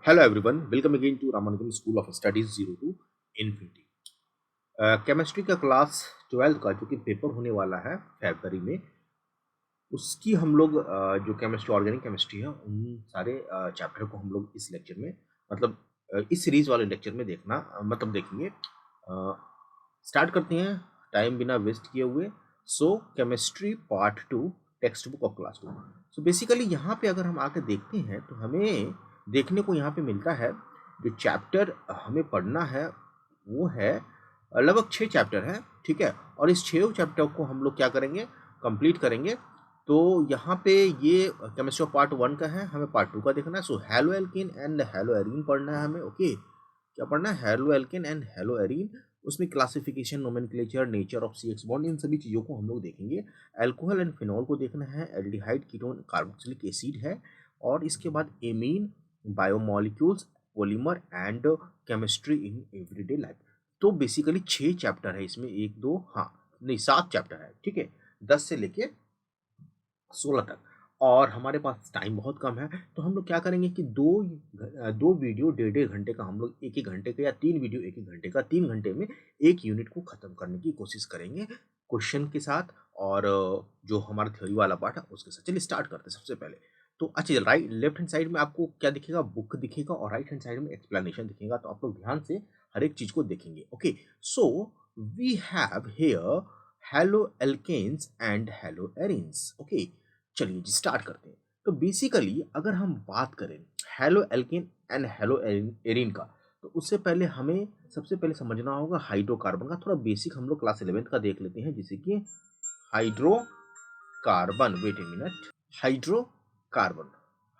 Hello everyone, welcome again to Ramanugam School of Studies 0 to Infinity। Chemistry का class 12 का जो कि paper होने वाला है फरवरी में, उसकी हम लोग जो केमिस्ट्री ऑर्गेनिक केमिस्ट्री है उन सारे चैप्टर को हम लोग इस लेक्चर में मतलब इस सीरीज वाले लेक्चर में देखना मतलब देखेंगे। स्टार्ट करते हैं टाइम बिना वेस्ट किए हुए। So chemistry part 2 textbook of class 2। So basically यहाँ पे अगर हम आके देखते हैं तो हमें देखने को यहाँ पे मिलता है जो चैप्टर हमें पढ़ना है वो है लगभग 6 चैप्टर है, ठीक है। और इस 6 चैप्टर को हम लोग क्या करेंगे, कंप्लीट करेंगे। तो यहाँ पे ये केमिस्ट्री ऑफ पार्ट 1 का है, हमें पार्ट 2 का देखना है। So haloalkane and haloarene पढ़ना है हमें, ओके। क्या पढ़ना है? Haloalkane and haloarene. उसमें classification, nomenclature, nature of C X bond, इन सभी चीज़ों को हम लोग देखेंगे। अल्कोहल एंड फिनॉल को देखना है, एल्डिहाइड, कीटोन, कार्बोक्सिलिक एसिड है। और इसके बाद amine, biomolecules, polymer and chemistry in everyday life. तो बेसिकली 6 चैप्टर है इसमें, एक दो हाँ नहीं 7 चैप्टर है, ठीक है, 10 से लेके 16 तक। और हमारे पास टाइम बहुत कम है, तो हम लोग क्या करेंगे कि दो वीडियो 1.5 घंटे का, हम लोग 1-1 घंटे का, या 3 वीडियो 1-1 घंटे का, 3 घंटे में एक यूनिट को खत्म करने की कोशिश करेंगे क्वेश्चन के साथ। और जो हमारा थ्योरी वाला पार्ट है उसके साथ। चलिए स्टार्ट करते हैं सबसे पहले। तो अच्छा, राइट लेफ्ट हैंड साइड में आपको क्या दिखेगा? बुक दिखेगा, और राइट हैंड साइड में एक्सप्लेनेशन दिखेगा। तो आप लोग ध्यान से हर एक चीज को देखेंगे, okay. So we have here halo alkanes and halo arenes, okay. चलिए जी स्टार्ट करते हैं। तो बेसिकली अगर हम बात करें halo alkane and hello arene का, तो उससे पहले हमें सबसे पहले समझना होगा हाइड्रोकार्बन का। थोड़ा बेसिक हम लोग क्लास 11th का देख लेते हैं, जैसे कि hydrocarbon, wait a minute, hydrocarbon,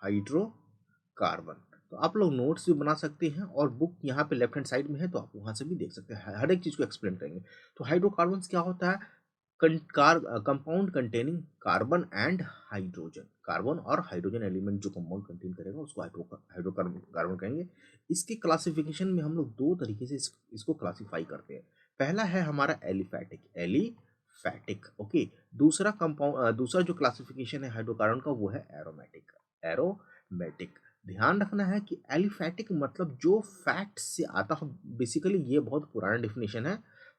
hydrocarbon. तो आप लोग नोट्स भी बना सकते हैं, और बुक यहाँ पे लेफ्ट हैंड साइड में है, तो आप वहां से भी देख सकते हैं। हर एक चीज को एक्सप्लेन करेंगे। तो हाइड्रोकार्बन क्या होता है? Compound containing carbon and hydrogen. Carbon और हाइड्रोजन एलिमेंट जो कंपाउंड कंटेन करेगा उसको हाइड्रोकार्बन कार्बन कहेंगे। इसके क्लासिफिकेशन में हम लोग दो तरीके से इसको क्लासिफाई करते हैं। पहला है हमारा एलिफैटिक, एलिफैटिक, ओके। दूसरा जो क्लासिफिकेशन है हाइड्रोकार्बन का वो है एरोमेटिक, एरोमेटिक। ध्यान रखना है कि एलिफैटिक मतलब जो फैट से आता है। बेसिकली ये बहुत पुराना डिफिनेशन है।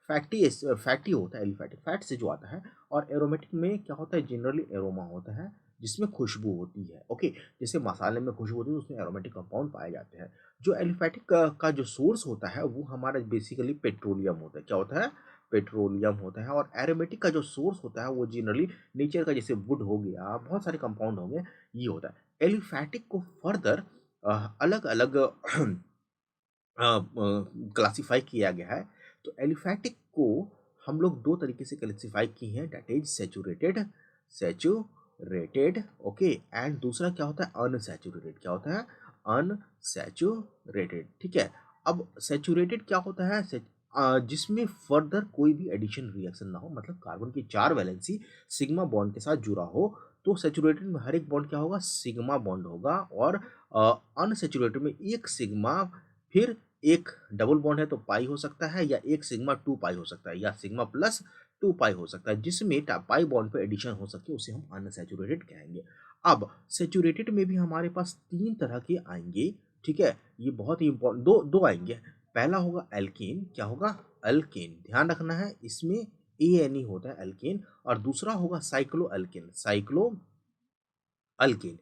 फैटी होता है एलिफैटिक, फैट से जो आता है। और एरोमेटिक में क्या होता है? जनरली एरोमा होता है जिसमें खुशबू होती है, ओके। जैसे मसाले में खुशबू होती है, उसमें एरोमेटिक कंपाउंड पाए जाते हैं। जो एलिफैटिक का जो सोर्स होता है वो हमारा बेसिकली पेट्रोलियम होता है। क्या होता है? पेट्रोलियम होता है। और एरोमेटिक का जो सोर्स होता है वो जनरली नेचर का, जैसे वुड हो गया, बहुत सारे कंपाउंड हो गए, ये होता है। एलिफैटिक को फर्दर अलग अलग क्लासिफाई किया गया है। तो एलिफैटिक को हम लोग दो तरीके से क्लासिफाई किए हैं, that is saturated, saturated, okay. And दूसरा क्या होता है? अनसैचुरेटेड। क्या होता है? अनसैचुरेटेड, ठीक है। अब सेचुरेटेड क्या होता है? जिसमें फर्दर कोई भी एडिशन रिएक्शन ना हो, मतलब कार्बन की 4 वैलेंसी सिग्मा बॉन्ड के साथ जुड़ा हो। तो सेचुरेटेड में हर एक बॉन्ड क्या होगा? सिग्मा बॉन्ड होगा। और अनसेचुरेटेड में एक सिग्मा, फिर एक डबल बॉन्ड है तो पाई हो सकता है, या एक सिग्मा 2 पाई हो सकता है, या सिग्मा प्लस 2 पाई हो सकता है। जिसमें पाई बॉन्ड पे एडिशन हो सके उसे हम अनसैचुरेटेड कहेंगे। अब सेचुरेटेड में भी हमारे पास 3 तरह के आएंगे, ठीक है। ये बहुत ही इंपॉर्टेंट, दो दो आएंगे। पहला होगा एल्केन। क्या होगा? अल्केन। ध्यान रखना है इसमें ए एन ई होता है एल्केन। और दूसरा होगा साइक्लो अल्केन, साइक्लो अल्केन।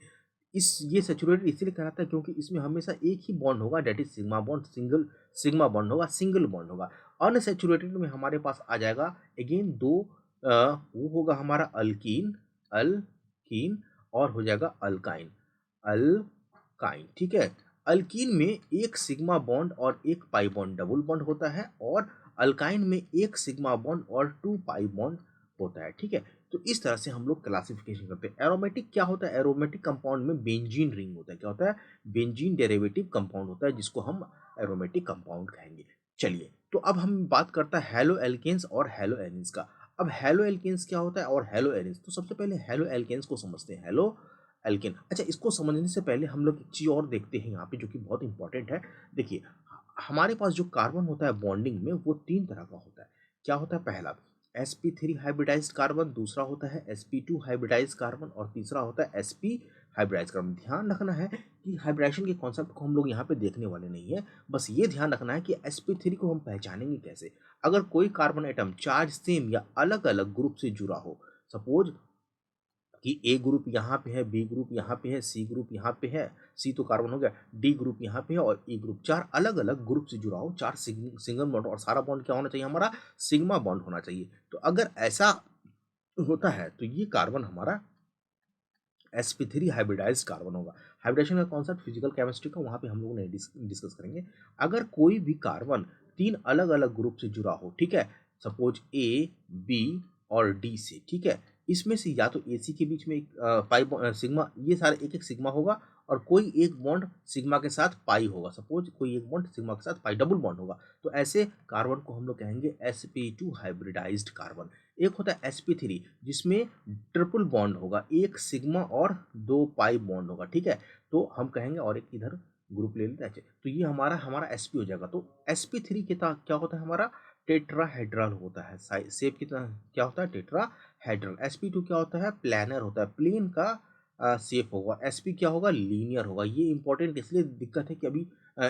इस ये सैचुरेटेड इसलिए कहलाता है क्योंकि इसमें हमेशा एक ही बॉन्ड होगा, that is sigma bond, single sigma bond होगा, सिंगल बॉन्ड होगा। अनसैचुरेटेड में हमारे पास आ जाएगा अगेन दो, वो होगा हमारा अल्कीन, अल्कीन, और हो जाएगा अल्काइन, अल्काइन, ठीक है। अल्कीन में एक सिग्मा बॉन्ड और एक पाई बॉन्ड, डबल बॉन्ड होता है। और अल्काइन में एक सिग्मा बॉन्ड और 2 पाई बॉन्ड होता है, ठीक है। तो इस तरह से हम लोग क्लासिफिकेशन करते हैं। एरोमेटिक क्या होता है? एरोमेटिक कंपाउंड में बेंजीन रिंग होता है। क्या होता है? बेंजीन डेरिवेटिव कंपाउंड होता है, जिसको हम एरोमेटिक कंपाउंड कहेंगे। चलिए, तो अब हम बात करते हैं हेलो एल्केन्स और हेलो एरिन्स का। अब हेलो एल्केन्स क्या होता है और हेलो एरिन्स, तो सबसे पहले हेलो एल्केन्स को समझते हैं। हेलो एल्केन, अच्छा, इसको समझने से पहले हम लोग एक चीज और देखते हैं यहाँ पे, जो कि बहुत इंपॉर्टेंट है। देखिए, हमारे पास जो कार्बन होता है बॉन्डिंग में, वो 3 तरह का होता है। क्या होता है? पहला sp3 हाइब्रिडाइज्ड कार्बन, दूसरा होता है sp2 हाइब्रिडाइज्ड कार्बन, और तीसरा होता है sp हाइब्रिडाइज कार्बन। ध्यान रखना है कि हाइब्रिडाइजेशन के कॉन्सेप्ट को हम लोग यहाँ पे देखने वाले नहीं है, बस ये ध्यान रखना है कि sp3 को हम पहचानेंगे कैसे। अगर कोई कार्बन एटम चार्ज सेम या अलग अलग ग्रुप से जुड़ा हो, सपोज कि ए ग्रुप यहाँ पे है, बी ग्रुप यहाँ पे है, सी ग्रुप यहाँ पे है, सी तो कार्बन हो गया, डी ग्रुप यहाँ पे है और ई ग्रुप, चार अलग अलग ग्रुप से जुड़ा हो, चार सिंगल बॉन्ड, और सारा बॉन्ड क्या होना चाहिए हमारा, सिग्मा बॉन्ड होना चाहिए। तो अगर ऐसा होता है तो ये कार्बन हमारा sp3 हाइब्रिडाइज्ड कार्बन होगा। हाइब्रिडेशन का कॉन्सेप्ट फिजिकल केमिस्ट्री का वहाँ पे हम लोग नहीं डिस्कस करेंगे। अगर कोई भी कार्बन तीन अलग अलग ग्रुप से जुड़ा हो, ठीक है, सपोज ए, बी और डी से, ठीक है, इसमें से या तो AC के बीच में एक पाई सिग्मा, ये सारे एक एक सिग्मा होगा, और कोई एक बॉन्ड सिग्मा के साथ पाई होगा, सपोज कोई एक बॉन्ड सिग्मा के साथ पाई डबल बॉन्ड होगा, तो ऐसे कार्बन को हम लोग कहेंगे sp2 हाइब्रिडाइज्ड कार्बन। एक होता है sp3 जिसमें ट्रिपल बॉन्ड होगा, एक सिग्मा और दो पाई बॉन्ड होगा, ठीक है, तो हम कहेंगे, और एक इधर ग्रुप ले लेते हैं, तो ये हमारा हमारा sp हो जाएगा। तो sp3 के क्या होता है हमारा, टेट्राहेड्रल होता है, शेप की तरह क्या होता है, टेट्राहेड्रल। sp2 क्या होता है, प्लैनर होता है, प्लेन का शेप होगा। sp क्या होगा, लीनियर होगा। ये इंपॉर्टेंट इसलिए दिक्कत है कि अभी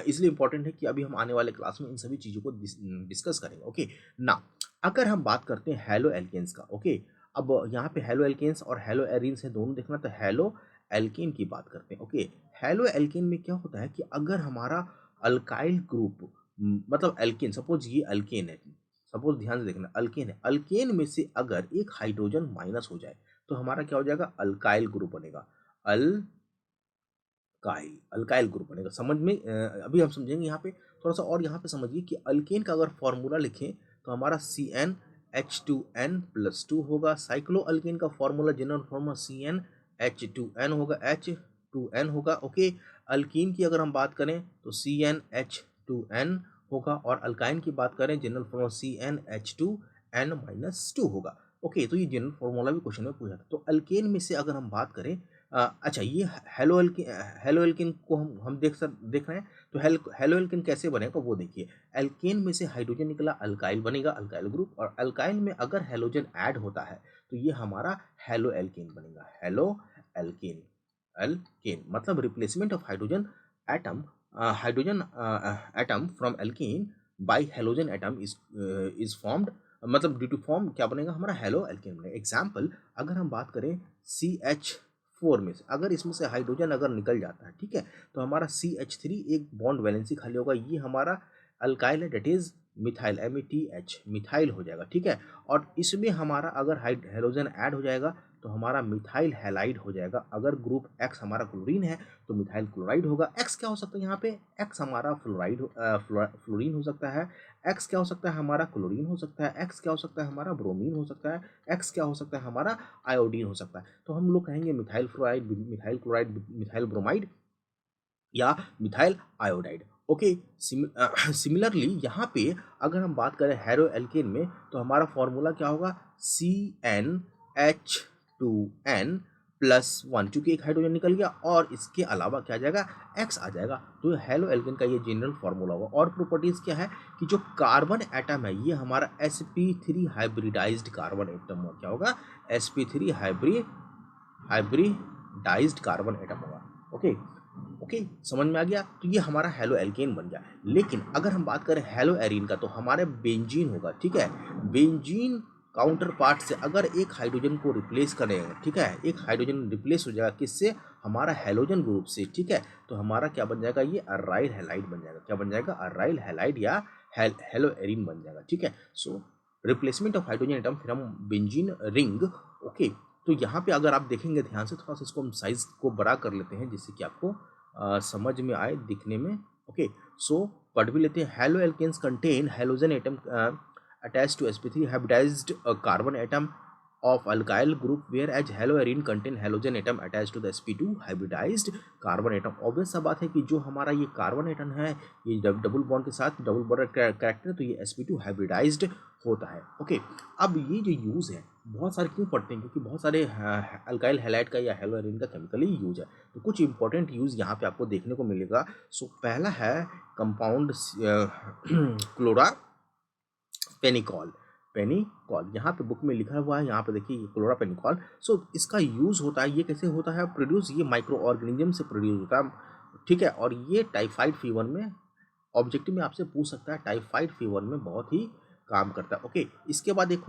इसलिए इंपॉर्टेंट है कि अभी हम आने वाले क्लास में इन सभी चीज़ों को डिस्कस करेंगे। ओके ना, अगर हम बात करते हैं हेलो एल्केन्स का, ओके, अब यहाँ पे हेलो एल्केन्स और हेलो एरीन्स है दोनों देखना, तो हेलो एल्केन की बात करते हैं। ओके, हेलो एल्केन में क्या होता है कि अगर हमारा अल्काइल ग्रुप, मतलब एल्केन, सपोज ये अल्केन है, सपोज ध्यान से देखना अल्केन है, अल्केन में से अगर एक हाइड्रोजन माइनस हो जाए तो हमारा क्या हो जाएगा, अल्काइल ग्रुप बनेगा, अल्काइल ग्रुप बनेगा। समझ में अभी हम समझेंगे यहाँ पे थोड़ा सा, और यहाँ पे समझिए कि अल्केन का अगर फॉर्मूला लिखें तो हमारा CnH2n+2 होगा। साइक्लो अल्केन का फॉर्मूला, जनरल फॉर्मूला CnH2n होगा, H2n होगा। ओके, अल्कीन की अगर हम बात करें तो CnH2n होगा, और अल्काइन की बात करें जनरल फॉर्मूला CnH2n-2 होगा। ओके, तो ये जनरल फॉर्मूला भी क्वेश्चन में पूछा था। तो अल्केन में से अगर हम बात करें, अच्छा, ये हेलो एल्केन को हम देख रहे हैं, तो हेलो एल्केन कैसे बनेगा वो देखिए। एल्केन में से हाइड्रोजन निकला, अल्काइल बनेगा, अल्काइल ग्रुप, और अल्काइल में अगर हेलोजन ऐड होता है तो ये हमारा हेलो एल्केन बनेगा, हेलो एल्केन। एल्केन मतलब replacement of atom hydrogen atom from alkane by halogen atom is formed, मतलब ड्यू टू फॉर्म क्या बनेगा हमारा, हेलो एल्केन बनेगा। एग्जाम्पल, अगर हम बात करें CH4 में से, अगर इसमें से हाइड्रोजन अगर निकल जाता है, ठीक है, तो हमारा CH3 एक बॉन्ड वैलेंसी खाली होगा, ये हमारा अल्काइल है, that is methyl, METH, methyl हो जाएगा, ठीक है, और इसमें हमारा अगर हेलोजन ऐड हो जाएगा तो हमारा मिथाइल हैलाइड हो जाएगा। अगर ग्रुप X हमारा क्लोरीन है तो मिथाइल क्लोराइड होगा। X क्या हो सकता है यहाँ पे, X हमारा फ्लोरीन हो सकता है, X क्या हो सकता है हमारा, क्लोरीन हो सकता है, X क्या हो सकता है हमारा, ब्रोमीन हो सकता है, X क्या हो सकता है हमारा, आयोडीन हो सकता है। तो हम लोग कहेंगे methyl fluoride, methyl chloride, methyl bromide या मिथाइल आयोडाइड। ओके, सिमिलरली यहाँ पे अगर हम बात करें हेरो एल्केन में तो हमारा फॉर्मूला क्या होगा, CnH2n+1, चूंकि एक हाइड्रोजन निकल गया और इसके अलावा क्या आ जाएगा, X आ जाएगा, तो हेलो एल्केन का ये जनरल फॉर्मूला होगा। और प्रॉपर्टीज क्या है कि जो कार्बन एटम है ये हमारा sp3 हाइब्रिडाइज्ड कार्बन एटम क्या होगा, sp3 हाइब्रिडाइज्ड कार्बन एटम होगा। ओके, ओके, समझ में आ गया। तो ये हमारा हेलो एल्केन बन गया। लेकिन अगर हम बात करें हेलो एरीन का तो हमारे बेंजीन होगा, ठीक है, बेंजीन काउंटर पार्ट से अगर एक हाइड्रोजन को रिप्लेस करें, ठीक है, एक हाइड्रोजन रिप्लेस हो जाएगा किससे, हमारा हेलोजन ग्रुप से, ठीक है, तो हमारा क्या बन जाएगा, ये अराइल हैलाइड बन जाएगा। क्या बन जाएगा, अराइल हैलाइड या हेलो एरीन बन जाएगा, ठीक है। सो रिप्लेसमेंट ऑफ हाइड्रोजन एटम, फिर हम बेंजीन रिंग। ओके, तो यहाँ पे अगर आप देखेंगे ध्यान से, थोड़ा सा इसको हम साइज को बड़ा कर लेते हैं जिससे कि आपको समझ में आए, दिखने में। ओके, सो पढ़ भी लेते हैं। Halo alkanes contain halogen atom attached to sp3 hybridised carbon atom of alkyl group, whereas haloarine contain halogen atom attached to the sp2 hybridized carbon atom। Obvious सा बात है कि जो हमारा ये कार्बन एटम है ये डबल बॉन्ड के साथ डबल बॉन्ड कैरेक्टर, तो ये sp2 हाइब्रिडाइज्ड होता है। ओके, अब ये जो यूज़ है बहुत सारे क्यों पढ़ते हैं, क्योंकि बहुत सारे अल्काइल हैलाइड का या हेलोअरीन का केमिकली यूज है, तो कुछ इंपॉर्टेंट यूज़ यहाँ पे आपको देखने को मिलेगा। सो पहला है कंपाउंड क्लोरा पेनिकॉल। क्लोरापेनिकॉल। यहाँ पे बुक में लिखा हुआ है, यहाँ पे देखिए क्लोरापेनिकॉल। सो इसका यूज़ होता है, ये कैसे होता है प्रोड्यूस, ये माइक्रो ऑर्गेनिज्म से प्रोड्यूस होता है, ठीक है। और ये टाइफाइड फीवर में ऑब्जेक्टिव में आपसे पूछ सकता है, टाइफाइड फीवर में बहुत ही काम करता है। ओके, इसके बाद एक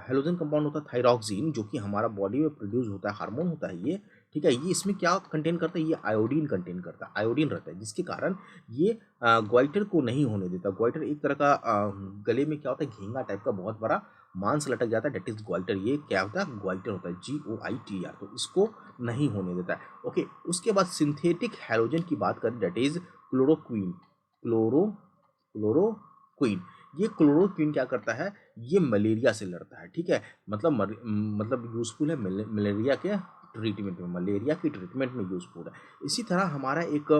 हेलोजन कंपाउंड होता है थायरॉक्सिन, जो कि हमारा बॉडी में प्रोड्यूस होता है, हार्मोन होता है ये, ठीक है। ये इसमें क्या कंटेन करता है, ये आयोडीन कंटेन करता है, आयोडीन रहता है, जिसके कारण ये ग्वाइटर को नहीं होने देता। ग्वाइटर एक तरह का गले में क्या होता है, घेंगा टाइप का बहुत बड़ा मांस लटक जाता है, डेट इज ग्वाइटर। ये क्या होता है, ग्वाइटर होता है, GOITR, तो इसको नहीं होने देता है। ओके, उसके बाद सिंथेटिक हैलोजन की बात करें, डेट इज क्लोरोक्वीन। क्लोरोक्वीन, ये क्लोरोक्वीन क्या करता है, ये मलेरिया से लड़ता है, ठीक है। मतलब यूजफुल है मलेरिया के ट्रीटमेंट में, मलेरिया की ट्रीटमेंट में यूजफुल है। इसी तरह हमारा एक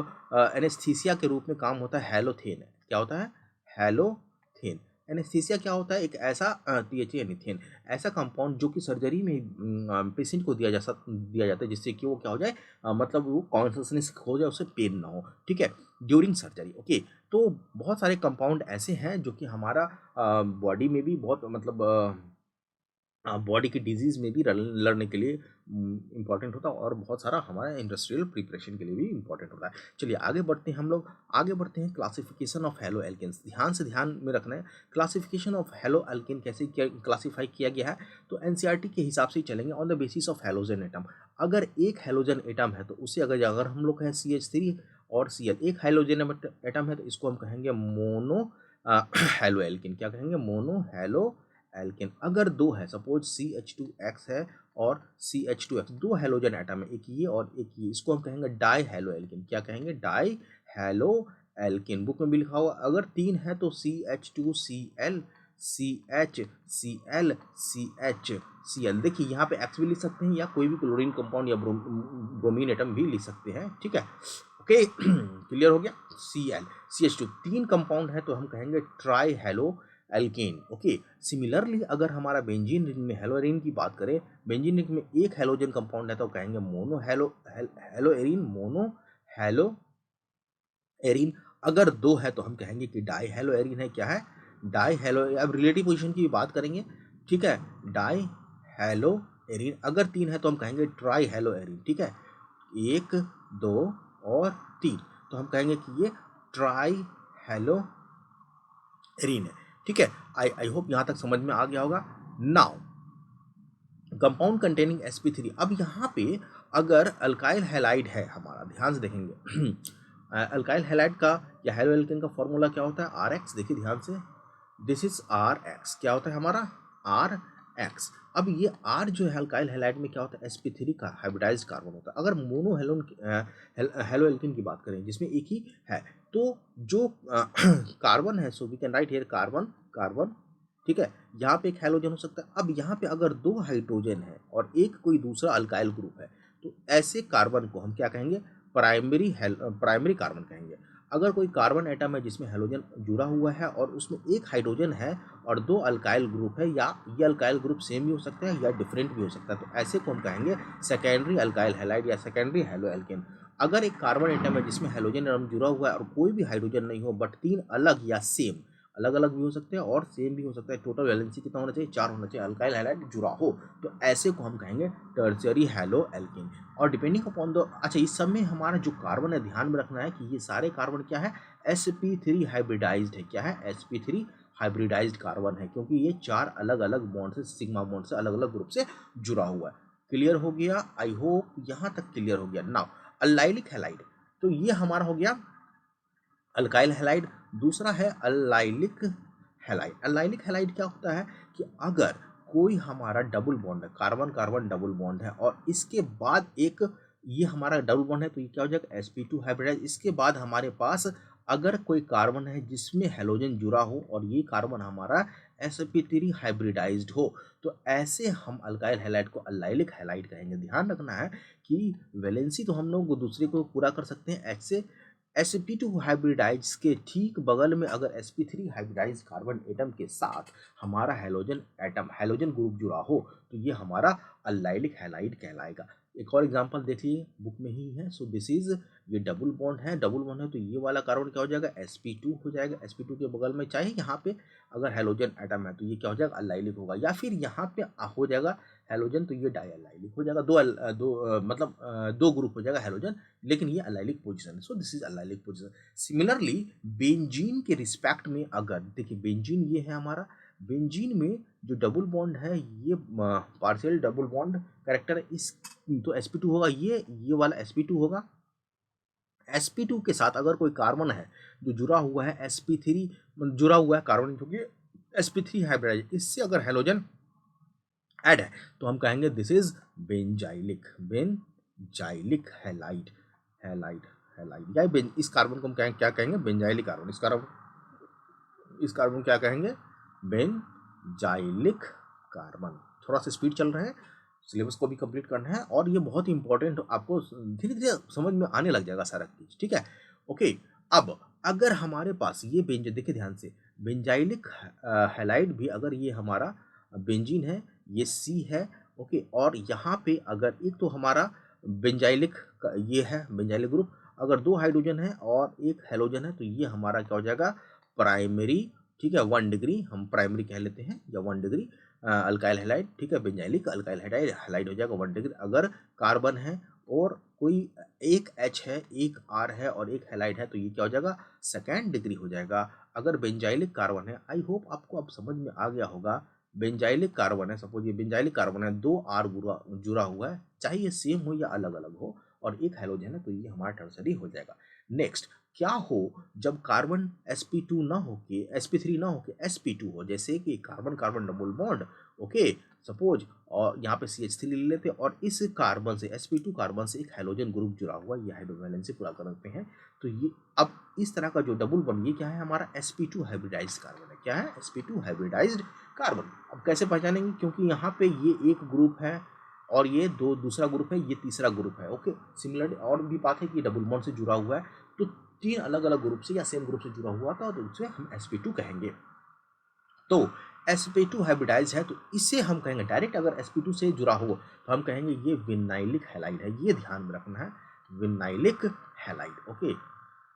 एनेस्थीसिया के रूप में काम होता है हैलोथेन। क्या होता है, हैलोथेन। एनेस्थीसिया क्या होता है, एक ऐसा THA ऐसा कंपाउंड जो कि सर्जरी में पेशेंट को दिया जाता है, जिससे कि वो क्या हो जाए, मतलब वो कॉन्शसनेस खो जाए, उससे पेन ना हो, ठीक है, ड्यूरिंग सर्जरी। ओके, तो बहुत सारे कंपाउंड ऐसे हैं जो कि हमारा बॉडी में भी बहुत मतलब बॉडी की डिजीज़ में भी लड़ने के लिए इम्पॉर्टेंट होता है, और बहुत सारा हमारा इंडस्ट्रियल प्रिपरेशन के लिए भी इम्पॉर्टेंट होता है। चलिए आगे बढ़ते हैं, हम लोग आगे बढ़ते हैं। क्लासिफिकेशन ऑफ हेलो एल्केन्स, ध्यान में रखना है, क्लासिफिकेशन ऑफ हेलो एल्केन कैसे क्लासीफाई किया गया है। तो NCERT के हिसाब से ही चलेंगे, on the basis of halogen atom. अगर एक हेलोजन एटम है तो उसे अगर अगर हम लोग कहें CH3 और Cl, एक हाइड्रोजन एटम है तो इसको हम कहेंगे मोनो हेलो एल्केन। क्या कहेंगे, मोनो हेलो एल्केन। अगर दो है, सपोज CH2X है और CH2X, दो हेलोजन एटम है, एक ये और एक ये, इसको हम कहेंगे डाई हेलो एल्केन। क्या कहेंगे, डाई हेलो एल्केन। बुक में भी लिखा हुआ। अगर तीन है तो CH2Cl CH Cl CH Cl। देखिए यहाँ पे X भी लिख सकते हैं, या कोई भी क्लोरीन कंपाउंड या ब्रोमीन एटम भी लिख सकते हैं, ठीक है। ओके, क्लियर हो गया। Cl CH2, तीन कंपाउंड है तो हम कहेंगे try halo alkane. Okay, similarly अगर हमारा बेंजीन रिंग में हेलोएरिन की बात करें, बेंजीन रिंग में एक हेलोजन कंपाउंड है तो कहेंगे मोनो हेलोएरिन, मोनो हेलोएरिन। अगर दो है तो हम कहेंगे कि डाई हेलोएरिन है। क्या है, डाई हेलो। अब रिलेटिव पोजीशन की बात करेंगे, ठीक है, डाई हेलोएरिन। अगर तीन है तो हम कहेंगे ट्राई हेलोएरिन, ठीक है, एक दो और तीन, तो हम कहेंगे कि ये ट्राई हेलोएरिन है, ठीक है। आई होप यहाँ तक समझ में आ गया होगा। Now compound containing sp3। अब यहाँ पे अगर अल्काइल हैलाइड है हमारा, ध्यान से देखेंगे अल्काइल हैलाइड का या हेलो एल्केन का फॉर्मूला क्या होता है, RX। देखिए ध्यान से, दिस इज RX। क्या होता है हमारा, RX। अब ये R जो है अल्काइल हैलाइड में क्या होता है, sp3 का हाइब्रिडाइज्ड कार्बन होता है। अगर मोनो हेलो एल्केन की बात करें जिसमें एक ही है, तो जो कार्बन है, so we can write here carbon carbon, ठीक है। यहाँ पे एक हैलोजन हो सकता है। अब यहाँ पे अगर दो हाइड्रोजन है और एक कोई दूसरा अल्काइल ग्रुप है, तो ऐसे कार्बन को हम क्या कहेंगे, प्राइमरी कार्बन कहेंगे। अगर कोई कार्बन एटम है जिसमें हैलोजन जुड़ा हुआ है और उसमें एक हाइड्रोजन है और दो अल्काइल ग्रुप है, या ये अल्काइल ग्रुप सेम भी हो सकता है या डिफरेंट भी हो सकता है, तो ऐसे को हम कहेंगे सेकेंडरी अल्काइल हैलाइड या सेकेंडरी हेलो एल्केन। अगर एक कार्बन एटम है जिसमें हैलोजन एटम जुड़ा हुआ है और कोई भी हाइड्रोजन नहीं हो, बट तीन अलग या सेम, अलग अलग भी हो सकते हैं और सेम भी हो सकता है, टोटल वैलेंसी कितना होना चाहिए, 4 होना चाहिए, अल्काइल हैलाइड जुड़ा हो, तो ऐसे को हम कहेंगे टर्शियरी हेलो एल्केन। और डिपेंडिंग अपॉन द, अच्छा इस सब में हमारा जो कार्बन है, ध्यान में रखना है कि ये सारे कार्बन क्या है, sp3 हाइब्रिडाइज्ड है। क्या है, sp3 हाइब्रिडाइज्ड कार्बन है, क्योंकि ये चार अलग अलग बॉन्ड से, सिग्मा बॉन्ड से, अलग अलग ग्रुप से जुड़ा हुआ है। क्लियर हो गया, आई होप यहाँ तक क्लियर हो गया। नाउ अल्लाइलिक हैलाइड, तो ये हमारा हो गया अल्काइल हैलाइड। दूसरा है अल्लाइलिक हैलाइड। अल्लाइलिक हैलाइड क्या होता है कि अगर कोई हमारा डबल बॉन्ड है, कार्बन कार्बन डबल बॉन्ड है, और इसके बाद एक ये हमारा डबल बॉन्ड है, तो ये क्या हो जाएगा, sp2 हाइब्रिडाइज। इसके बाद हमारे पास अगर कोई कार्बन है जिसमें हेलोजन जुड़ा हो और ये कार्बन हमारा sp3 हाइब्रिडाइज्ड हो, तो ऐसे हम अल्काइल हैलाइड को अल्लाइलिक हैलाइड कहेंगे। ध्यान रखना है कि वैलेंसी तो हम लोग दूसरे को पूरा कर सकते हैं H से, sp2 हाइब्रिडाइज के ठीक बगल में अगर sp3 हाइब्रिडाइज कार्बन एटम के साथ हमारा हैलोजन ग्रुप जुड़ा हो, तो ये हमारा अल्लाइलिक हैलाइड कहलाएगा। एक और एग्जांपल देखिए, बुक में ही है। सो दिस इज, ये डबल बॉन्ड है, डबल बॉन्ड है तो ये वाला कार्बन क्या हो जाएगा, sp2 हो जाएगा। sp2 के बगल में चाहे यहाँ पे अगर हेलोजन एटम है तो ये क्या हो जाएगा, अलाइलिक होगा, या फिर यहाँ पे हो जाएगा हेलोजन तो ये डाइअलाइलिक हो जाएगा। दो ग्रुप हो जाएगा हेलोजन, लेकिन ये अलाइलिक पोजीशन है। सो this is allylic position. Similarly benzene के रिस्पेक्ट में अगर देखिए, बेंजीन ये है हमारा, बेंजीन में जो डबल बॉन्ड है ये पार्शियल डबल बॉन्ड कैरेक्टर है, इस तो sp2 होगा, ये वाला sp2 होगा। sp2 के साथ अगर कोई कार्बन है जो जुड़ा हुआ है sp3, जुड़ा हुआ है कार्बन जो कि sp3 हाइब्रिडाइज, इससे अगर हेलोजन ऐड है तो हम कहेंगे this is benzylic, benzylic halide, halide, halide, या इस कार्बन को हम कहेंगे, क्या कहेंगे, बेंजाइलिक कार्बन। इस कार्बन क्या कहेंगे, बेंजाइलिक कार्बन। थोड़ा सा स्पीड चल रहे हैं, सिलेबस को भी कंप्लीट करना है, और ये बहुत ही इंपॉर्टेंट, आपको धीरे धीरे समझ में आने लग जाएगा सारा चीज, ठीक है। ओके, अब अगर हमारे पास ये देखिए ध्यान से, बेंजाइलिक हैलाइड भी अगर ये हमारा बेंजीन है, ये सी है, ओके, और यहाँ पे अगर एक तो हमारा बेंजाइलिक ये है बेंजाइलिक ग्रुप, अगर दो हाइड्रोजन है और एक हेलोजन है तो ये हमारा क्या हो जाएगा, प्राइमरी, ठीक है, 1 डिग्री हम प्राइमरी कह लेते हैं, या 1 डिग्री अल्काइल हैलाइड, ठीक है, बेंजाइलिक अल्काइल हैलाइड हो जाएगा 1 डिग्री। अगर कार्बन है और कोई एक H है, एक R है और एक हैलाइड है तो ये क्या हो जाएगा, 2nd डिग्री हो जाएगा। अगर बेंजाइलिक कार्बन है, आई होप आपको अब समझ में आ गया होगा, बेंजाइलिक कार्बन है, सपोज ये बेंजाइलिक कार्बन है, 2 R जुड़ा हुआ है, चाहे ये सेम हो या अलग अलग हो, और एक हैलोजन है तो ये हमारा टर्सरी हो जाएगा। नेक्स्ट, क्या हो जब कार्बन sp2 ना हो के sp3 ना हो के sp2 हो, जैसे कि carbon carbon double bond, okay, suppose, और यहाँ पे CH3 ले लेते हैं और इस कार्बन से sp2 कार्बन से एक हैलोजन ग्रुप जुड़ा हुआ, ये हाइड्रोवैलेंसी पूरा करते हैं, तो ये अब इस तरह का जो डबल बॉन्ड, ये क्या है, हमारा sp2 हाइब्रिडाइज्ड कार्बन है। क्या है, sp2 हाइब्रिडाइज्ड कार्बन। अब कैसे पहचानेंगे, क्योंकि यहाँ पे ये एक ग्रुप है और ये दूसरा ग्रुप है, ये तीसरा ग्रुप है, ओके। सिमिलर और भी बात है कि डबल बॉन्ड से जुड़ा हुआ है, तो 3 अलग अलग ग्रुप से या सेम ग्रुप से जुड़ा हुआ था तो उसे हम sp2 कहेंगे। तो sp2 हाइब्रिडाइज है तो इसे हम कहेंगे डायरेक्ट, अगर sp2 से जुड़ा हो तो हम कहेंगे ये विनाइलिक हैलाइड है, ये ध्यान में रखना है, विनाइलिक हैलाइड, ओके।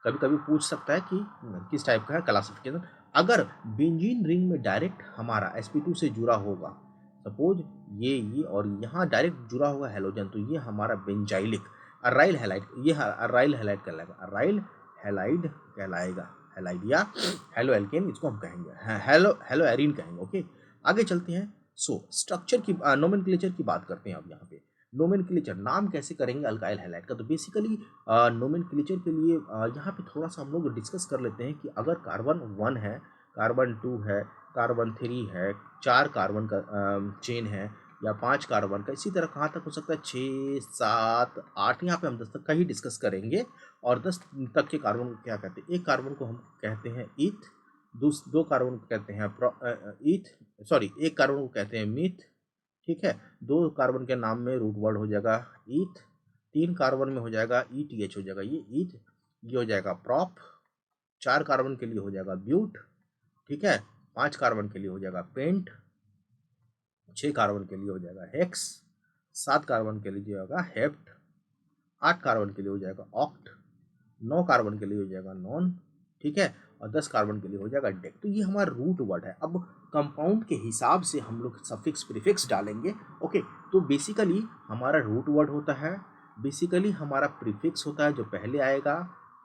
कभी कभी पूछ सकता है कि किस टाइप का है क्लासिफिकेशन। अगर बेंजीन रिंग में डायरेक्ट हमारा sp2 से जुड़ा होगा, सपोज ये और यहाँ डायरेक्ट जुड़ा हुआ हेलोजन, तो ये हमारा बेंजाइलिक अराइल हैलाइड, ये अराइल हैलाइड कहलाएगा, अराइल हैलाइड कहलाएगा, हैलाइड या हेलो एल्केन इसको हम कहेंगे, हेलो एरीन कहेंगे, ओके। आगे चलते हैं। सो स्ट्रक्चर की नोमेनक्लेचर की बात करते हैं। अब यहाँ पे नोमेनक्लेचर, नाम कैसे करेंगे अल्काइल हैलाइड का, तो बेसिकली नोमेनक्लेचर के लिए यहाँ पे थोड़ा सा हम लोग डिस्कस कर लेते हैं कि अगर कार्बन 1 है, कार्बन 2 है, कार्बन 3 है, 4 कार्बन का चेन है, या 5 कार्बन का, इसी तरह कहाँ तक हो सकता है, 6, 7, 8, यहाँ पे हम 10 तक का ही डिस्कस करेंगे। और 10 तक के कार्बन को क्या कहते हैं, एक कार्बन को हम कहते हैं ईथ, दो कार्बन को कहते हैं एक कार्बन को कहते हैं मीथ, ठीक है, 2 कार्बन के नाम में रूट वर्ड हो जाएगा ईथ, 3 कार्बन में हो जाएगा ETH हो जाएगा ये ईथ, ये हो जाएगा प्रॉप, 4 कार्बन के लिए हो जाएगा ब्यूट, ठीक है, 5 कार्बन के लिए हो जाएगा पेंट, 6 कार्बन के लिए हो जाएगा हेक्स, 7 कार्बन के लिए होगा हेप्ट, 8 कार्बन के लिए हो जाएगा ऑक्ट, 9 कार्बन के लिए हो जाएगा नॉन, ठीक है, और 10 कार्बन के लिए हो जाएगा डेक। तो ये हमारा रूट वर्ड है। अब कंपाउंड के हिसाब से हम लोग सफिक्स प्रीफिक्स डालेंगे, ओके। तो बेसिकली हमारा रूट वर्ड होता है, बेसिकली हमारा प्रीफिक्स होता है जो पहले आएगा,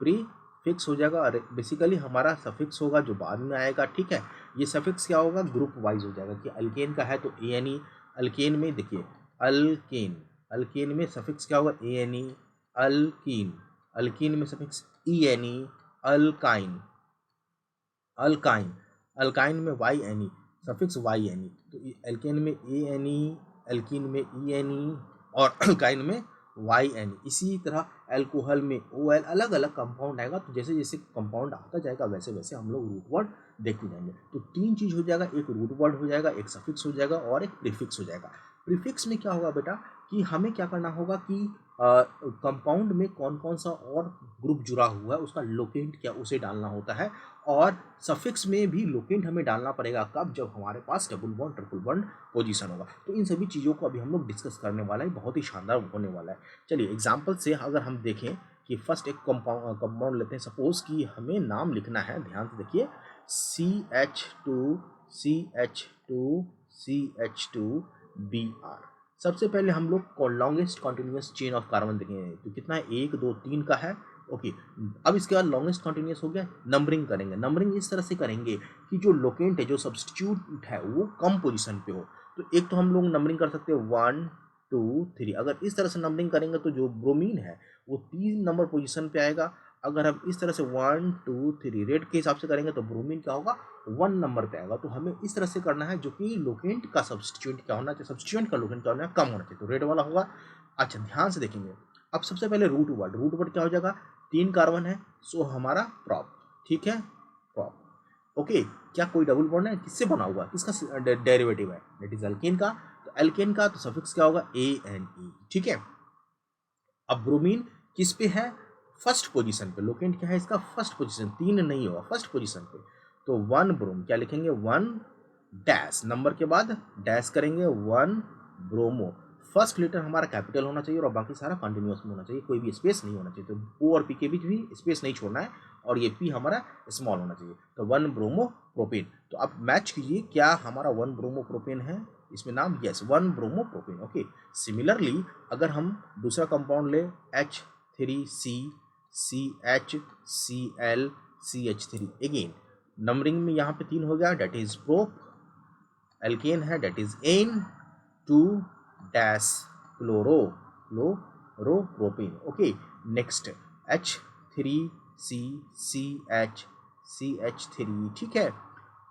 प्रीफिक्स हो जाएगा, और बेसिकली हमारा सफिक्स होगा जो बाद में आएगा, ठीक है। ये सफिक्स क्या होगा, ग्रुप वाइज हो जाएगा कि अल्केन का है तो ANE, अल्केन में देखिए अल्केन में सफिक्स क्या होगा ANE, अल्कीन, अल्कीन में सफिक्स ENE, अल्काइन, अल्काइन में YNE, सफिक्स YNE, तो एल्केन में ANE, एल्कीन में ENE, और अल्काइन में YNE। इसी तरह अल्कोहल में OL, अलग अलग कंपाउंड आएगा, तो जैसे जैसे कंपाउंड आता जाएगा वैसे वैसे हम लोग रूट वर्ड देखते जाएंगे। तो 3 चीज हो जाएगा, एक रूट वर्ड हो जाएगा, एक सफिक्स हो जाएगा और एक प्रीफिक्स हो जाएगा। प्रीफिक्स में क्या होगा बेटा कि हमें क्या करना होगा कि कंपाउंड में कौन कौन सा और ग्रुप जुड़ा हुआ है, उसका लोकेंट क्या, उसे डालना होता है। और सफिक्स में भी लोकेंट हमें डालना पड़ेगा कब, जब हमारे पास double bond triple bond position होगा। तो इन सभी चीज़ों को अभी हम लोग डिस्कस करने वाला है, बहुत ही शानदार होने वाला है। चलिए एग्जाम्पल से अगर हम देखें कि फर्स्ट एक कंपाउंड लेते हैं, सपोज कि हमें नाम लिखना है, ध्यान से देखिए, CH2 CH2 CH2Br। सबसे पहले हम लोग को longest continuous chain of carbon देखेंगे, तो कितना है, 1 2 3 का है। ओके, अब इसके बाद लॉन्गेस्ट कॉन्टिन्यूस हो गया, नंबरिंग करेंगे। नंबरिंग इस तरह से करेंगे कि जो लोकेंट है, जो सब्सटीट्यूट है, वो कम पोजीशन पे हो। तो एक तो हम लोग नंबरिंग कर सकते हैं 1 2 3। अगर इस तरह से नंबरिंग करेंगे तो जो ब्रोमीन है वो 3 नंबर पोजीशन पे आएगा। अगर हम इस तरह से 1 2 3 रेट के हिसाब से करेंगे तो ब्रोमीन क्या होगा, 1 नंबर पे आएगा। तो हमें इस तरह से करना है, जो कि लोकेंट का सब्सटीट्यूट क्या होना चाहिए, सब्सटीट्यूट का लोकेंट क्या होना है, कम होना चाहिए, तो रेड वाला होगा। अच्छा, ध्यान से देखेंगे, अब सबसे पहले रूट वर्ड क्या हो जाएगा, 3 कार्बन है, सो हमारा प्रॉप, ठीक है, प्रॉप। ओके, क्या कोई डबल बॉन्ड है, किससे बना हुआ, किसका डेरिवेटिव है, दैट इज एल्केन का। तो एल्केन का तो सफिक्स क्या होगा, ANE, ठीक है। अब ब्रोमीन किस पे है, फर्स्ट पोजीशन पे, लोकेंट क्या है इसका, फर्स्ट पोजीशन, 3 नहीं होगा, फर्स्ट पोजीशन पे। तो 1 ब्रोम, क्या लिखेंगे, 1 डैश, नंबर के बाद डैश करेंगे, 1 ब्रोमो। फर्स्ट लेटर हमारा कैपिटल होना चाहिए और बाकी सारा कंटिन्यूअस में होना चाहिए, कोई भी स्पेस नहीं होना चाहिए। तो O और P के बीच भी स्पेस नहीं छोड़ना है, और ये P हमारा स्मॉल होना चाहिए। तो 1 ब्रोमो प्रोपेन। तो अब मैच कीजिए, क्या हमारा 1 ब्रोमो प्रोपेन है इसमें नाम, yes, 1 bromo propane. Okay, similarly अगर हम दूसरा कंपाउंड ले, H3C CHCl CH3, again numbering में यहाँ पे 3 हो गया, डेट इज प्रोप। एल्केन है, that is an 2 dash chloro chloro propane. Okay, next H3C CH3, ठीक है।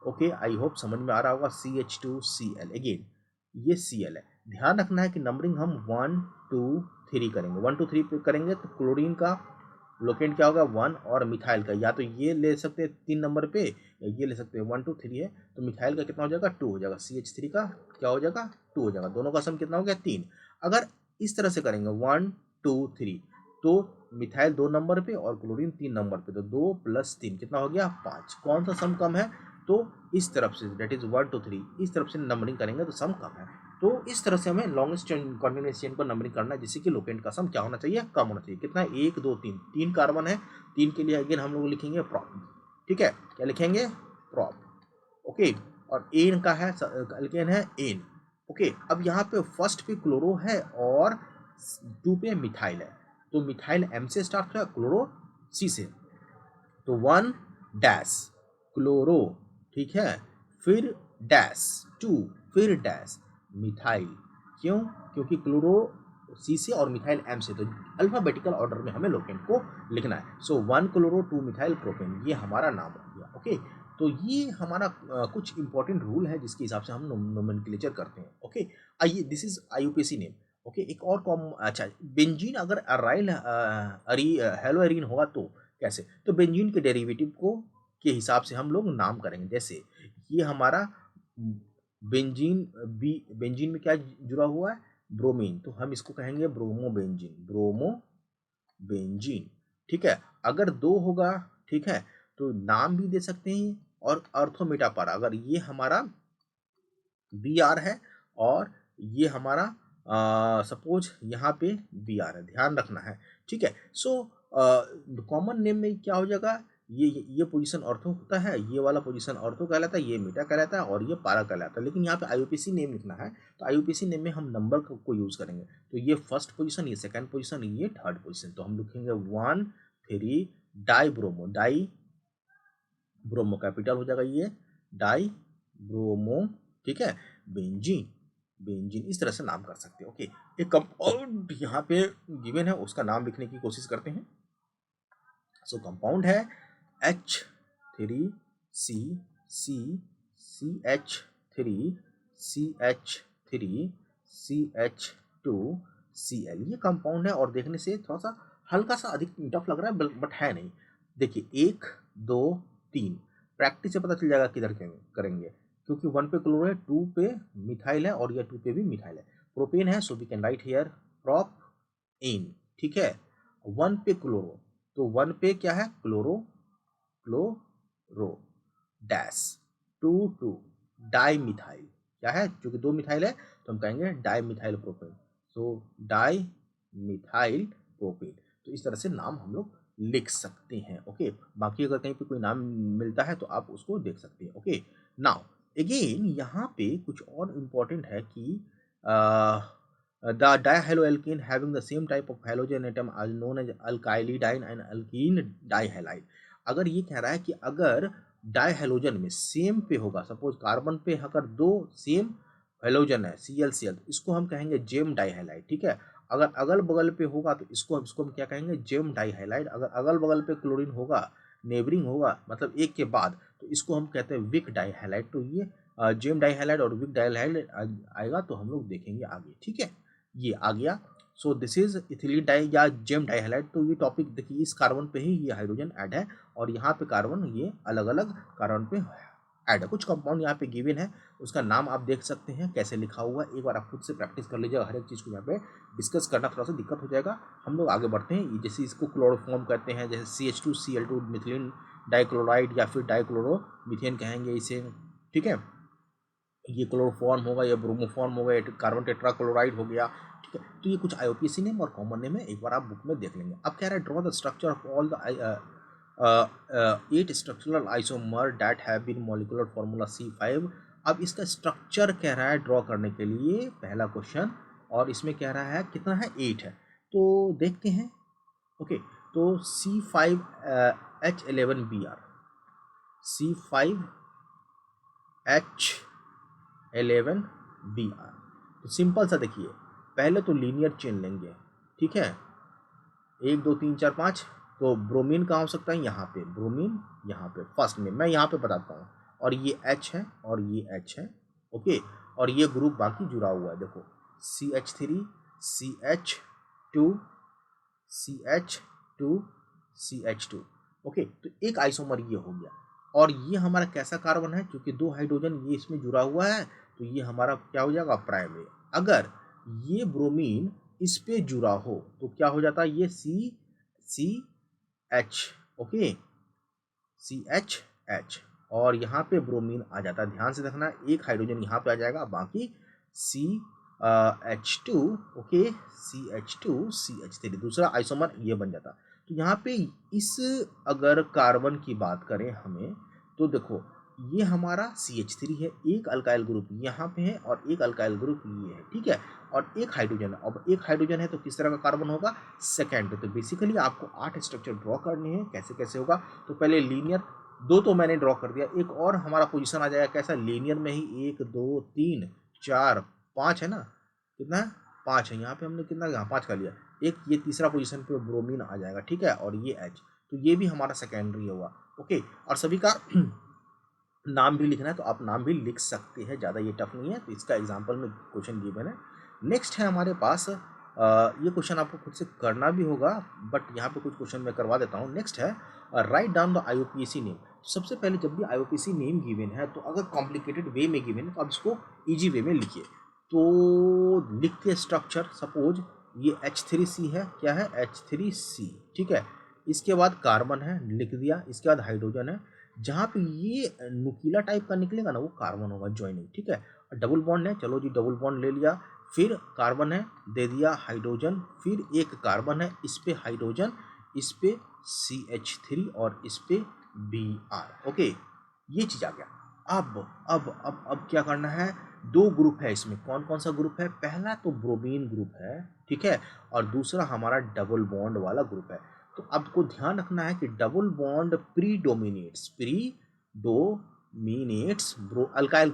ओके, आई होप समझ में आ रहा होगा। CH2Cl, अगेन ये Cl है। ध्यान रखना है कि नंबरिंग हम 1 2 3 करेंगे, 1 2 3 पे करेंगे तो क्लोरीन का लोकेंट क्या होगा, 1, और मिथाइल का या तो ये ले सकते हैं 3 नंबर पे, या ये ले सकते हैं 1 2 3 है, तो मिथाइल का कितना हो जाएगा, 2 हो जाएगा। CH3 का क्या हो जाएगा, 2 हो जाएगा। दोनों का सम कितना हो गया, 3। अगर इस तरह से करेंगे 1 2 3, तो मिथाइल 2 नंबर पे और क्लोरीन 3 नंबर पे, तो 2 + 3 कितना हो गया, 5। कौन सा सम कम है, तो इस तरफ से, डेट इज 1 2 3, इस तरफ से नंबरिंग करेंगे तो सम कम है। तो इस तरह से हमें लॉन्गेस्ट कॉन्टिन्यूअस चेन पर नंबरिंग करना है, जिससे कि लोकेंट का सम क्या होना चाहिए, कम होना चाहिए। कितना है, 1 2 3, 3 कार्बन है, 3 के लिए अगेन हम लोग लिखेंगे प्रॉप, ठीक है, क्या लिखेंगे, प्रॉप। ओके, और एन का है, अल्केन है, एन। ओके, अब यहाँ पे फर्स्ट पे क्लोरो है और 2 पे मिथाइल है, तो मिथाइल M से स्टार्ट होगा, क्लोरो C से। तो 1 डैश क्लोरो, ठीक है, फिर डैश 2, फिर डैश मिथाइल। क्यों, क्योंकि क्लोरो C से और मिथाइल M से, तो अल्फाबेटिकल ऑर्डर में हमें लोकेंट को लिखना है। सो 1 क्लोरो 2 मिथाइल प्रोपेन, ये हमारा नाम हो गया। ओके, तो ये हमारा कुछ इंपॉर्टेंट रूल है जिसके हिसाब से हम नोमेनक्लेचर करते हैं। ओके, आइए, this is IUPAC name. Okay, एक और कॉम, अच्छा, बेंजीन अगर अराइल हेलो एरीन होगा तो कैसे, तो बेंजीन के डेरिवेटिव को के हिसाब से हम लोग नाम करेंगे। जैसे ये हमारा बेंजीन, बेंजीन में क्या जुड़ा हुआ है, ब्रोमीन, तो हम इसको कहेंगे ब्रोमो बेंजीन, ब्रोमो बेंजीन, ठीक है। अगर 2 होगा, ठीक है, तो नाम भी दे सकते हैं, और अर्थोमेटा, अगर ये हमारा Br है और ये हमारा सपोज यहाँ पे Br है, ध्यान रखना है, ठीक है। सो कॉमन नेम में क्या हो जाएगा, ये पोजीशन ऑर्थो होता है, ये वाला पोजीशन ऑर्थो कहलाता है, ये मेटा कहलाता है, और ये पारा कहलाता है। लेकिन यहाँ पे IUPAC नेम लिखना है, तो IUPAC नेम में हम नंबर को यूज करेंगे। तो ये फर्स्ट पोजीशन, ये सेकंड पोजीशन, ये थर्ड पोजीशन, तो हम लिखेंगे 1 3 die bromo, die bromo capital हो जाएगा, ये डाई ब्रोमो, ठीक है, बेंजीन, बेंजीन इस तरह से नाम कर सकते हैं। ओके, एक कंपाउंड यहाँ पे गिवन है, उसका नाम लिखने की कोशिश करते हैं। सो कंपाउंड है H3C CH3 CH3 CH2Cl, ये कंपाउंड है, और देखने से थोड़ा सा हल्का सा अधिक टफ लग रहा है, बट है नहीं। देखिए 1 2 3, प्रैक्टिस से पता चल जाएगा किधर करेंगे, क्योंकि 1 पे क्लोरो है, 2 पे मिथाइल है, और ये 2 पे भी मिथाइल है। प्रोपेन है, so we can write here propyne, ठीक है। 1 पे क्लोरो, तो 1 पे क्या है chloro, chloro dash, 2 di methyl, क्या है क्योंकि 2 मिथाइल है तो हम कहेंगे डाई मिथाइल प्रोपेन, सो डाई मिथाइल प्रोपेन। तो इस तरह से नाम हम लोग लिख सकते हैं, ओके। बाकी अगर कहीं पे कोई नाम मिलता है तो आप उसको देख सकते हैं, ओके। नाउ अगेन यहाँ पे कुछ और इम्पोर्टेंट है कि the dihaloalkane having the same type of halogen atom are known as alkylidine and alkene dihalide। अगर ये कह रहा है कि अगर डाइहेलोजन में सेम पे होगा, सपोज कार्बन पे अगर दो सेम हेलोजन है ClCl, तो इसको हम कहेंगे जेम डाइहाइलाइड, ठीक है। अगर अगल बगल पे होगा तो इसको हम क्या कहेंगे जेम डाइहाइलाइड। अगर अगल बगल पे क्लोरीन होगा, नेबरिंग होगा, मतलब एक के बाद, तो इसको हम कहते हैं विक डाइहाइलाइड। तो ये जेम डाइहाइलाइड और विक डाइहाइलाइड आएगा तो हम लोग देखेंगे आगे, ठीक है। ये आ गया। So this is ethylene di या जेम डाइहाइलाइड। तो ये टॉपिक देखिए, इस कार्बन पे ही ये हाइड्रोजन ऐड है और यहाँ पे कार्बन ये अलग अलग कार्बन पे ऐड है। कुछ कंपाउंड यहाँ पे गिवन है, उसका नाम आप देख सकते हैं कैसे लिखा हुआ है। एक बार आप खुद से प्रैक्टिस कर लीजिएगा, हर एक चीज़ को यहाँ पे डिस्कस करना थोड़ा सा दिक्कत हो जाएगा। हम लोग आगे बढ़ते हैं। जैसे इसको क्लोरोफॉर्म कहते हैं, जैसे CH2Cl2 मिथिलीन डाइक्लोराइड या फिर डाइक्लोरो मीथेन कहेंगे इसे, ठीक है। ये क्लोरोफॉर्म होगा, ये ब्रोमोफॉर्म होगा, ये कार्बन टेट्राक्लोराइड हो गया, ठीक है। तो ये कुछ IUPAC नेम और कॉमन नेम है, एक बार आप बुक में देख लेंगे। अब कह रहा है draw the structure of all the 8 structural isomer that have been molecular formula C5। अब इसका स्ट्रक्चर कह रहा है ड्रॉ करने के लिए, पहला क्वेश्चन, और इसमें कह रहा है कितना है 8 है, तो देखते हैं, ओके। तो C5H11Br, C5H11Br। तो सिंपल सा देखिए, पहले तो लीनियर चेन लेंगे, ठीक है, 1 2 3 4 5। तो ब्रोमीन कहाँ हो सकता है, यहाँ पे ब्रोमीन, यहाँ पे फर्स्ट में मैं यहाँ पे बताता हूँ, और ये H है और ये H है, ओके। और ये ग्रुप बाकी जुड़ा हुआ है, देखो CH3 CH2 CH2 CH2, okay. तो एक आइसोमर ये हो गया, और ये हमारा कैसा कार्बन है, क्योंकि 2 हाइड्रोजन ये इसमें जुड़ा हुआ है, तो ये हमारा क्या हो जाएगा प्राइमरी। अगर ये ब्रोमीन इस पे जुड़ा हो तो क्या हो जाता है, ये CH, ओके, CH, और यहाँ पे ब्रोमीन आ जाता है। ध्यान से देखना, एक हाइड्रोजन यहाँ पे आ जाएगा, बाकी CH2, ओके, CH2 CH3, दूसरा आइसोमर ये बन जाता। तो यहाँ पे इस अगर कार्बन की बात करें हमें, तो देखो ये हमारा CH3 है, एक अल्काइल ग्रुप यहाँ पे है और एक अल्काइल ग्रुप ये है, ठीक है, और एक हाइड्रोजन है। अब एक हाइड्रोजन है तो किस तरह का कार्बन होगा, सेकेंड पे। तो बेसिकली आपको 8 स्ट्रक्चर ड्रॉ करने हैं, कैसे कैसे होगा। तो पहले लीनियर, 2 तो मैंने ड्रॉ कर दिया, एक और हमारा पोजीशन आ जाएगा कैसा, लीनियर में ही 1 2 3 4 5 है ना, कितना है 5 है, यहाँ पे हमने कितना, यहाँ 5 का लिया, एक ये तीसरा पोजीशन पे ब्रोमीन आ जाएगा, ठीक है, और ये H, तो ये भी हमारा सेकेंडरी हुआ, ओके। और सभी का नाम भी लिखना है तो आप नाम भी लिख सकते हैं, ज़्यादा ये टफ नहीं है। तो इसका एग्जाम्पल में क्वेश्चन गिवन है। नेक्स्ट है हमारे पास, ये क्वेश्चन आपको खुद से करना भी होगा, बट यहाँ पे कुछ क्वेश्चन मैं करवा देता हूँ। नेक्स्ट है write down the IUPAC name. सबसे पहले जब भी IUPAC नेम गिवन है, तो अगर कॉम्प्लिकेटेड वे में गिवन है तो आप इसको ईजी वे में लिखिए। तो लिखते स्ट्रक्चर, सपोज ये H3C है, क्या है H3C, ठीक है। इसके बाद कार्बन है, लिख दिया। इसके बाद हाइड्रोजन है, जहाँ पे ये नुकीला टाइप का निकलेगा ना वो कार्बन होगा, ज्वाइनिंग, ठीक है। डबल बॉन्ड है, चलो जी डबल बॉन्ड ले लिया, फिर कार्बन है, दे दिया हाइड्रोजन, फिर एक कार्बन है, इस पे हाइड्रोजन, इस पे CH3 और इस पे Br, ओके। ये चीज आ गया। अब क्या करना है, 2 ग्रुप है इसमें, कौन कौन सा ग्रुप है, पहला तो ब्रोमीन ग्रुप है, ठीक है, और दूसरा हमारा डबल बॉन्ड वाला ग्रुप है। तो आपको ध्यान रखना है कि double bond predominates over alkyl